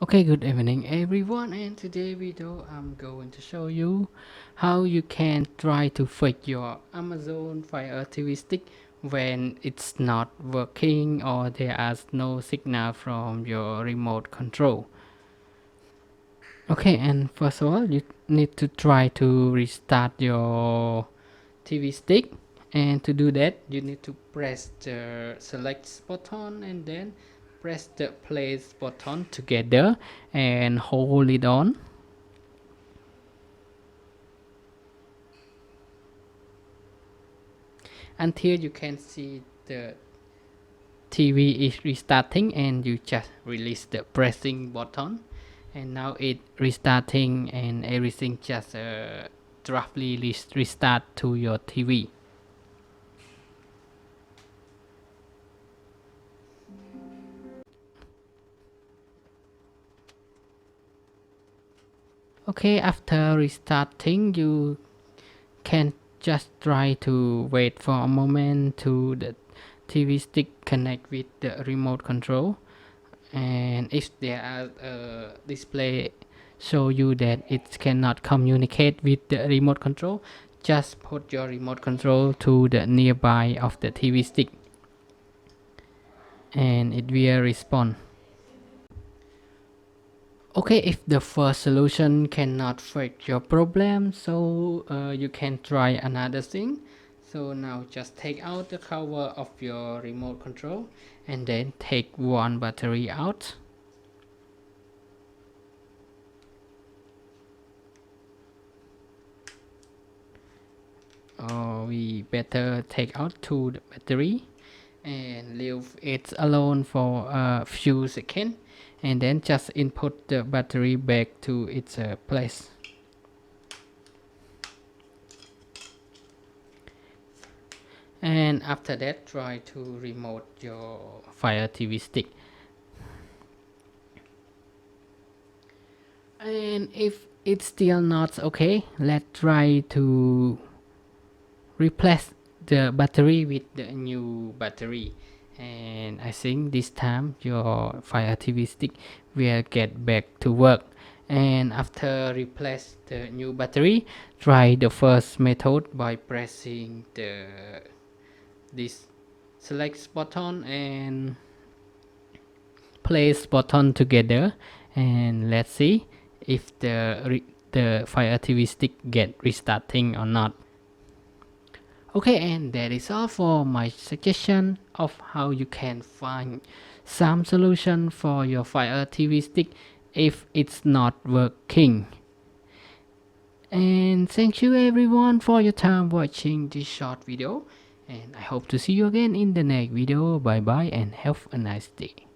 Okay, good evening everyone, and today video I'm going to show you how you can try to fix your Amazon Fire TV stick when it's not working or there is no signal from your remote control. Okay, and first of all you need to try to restart your TV stick, and to do that you need to press the select button and then press the place button together and hold it on until you can see the TV is restarting, and you just release the pressing button and now it restarting and everything just roughly restart to your TV. Okay, after restarting you can just try to wait for a moment to the TV stick connect with the remote control, and if there are display show you that it cannot communicate with the remote control, just put your remote control to the nearby of the TV stick and it will respond. Okay, if the first solution cannot fix your problem, so you can try another thing. So now just take out the cover of your remote control and then take one battery out. Or we better take out two the battery and leave it alone for a few seconds, and then just input the battery back to its place. And after that try to remote your Fire TV stick, and if it's still not okay, let's try to replace the battery with the new battery, and I think this time your Fire TV stick will get back to work. And after replace the new battery, try the first method by pressing this select button and place button together, and let's see if the Fire TV stick get restarting or not. Okay, and that is all for my suggestion of how you can find some solution for your Fire TV stick if it's not working. And thank you everyone for your time watching this short video, and I hope to see you again in the next video. Bye bye and have a nice day.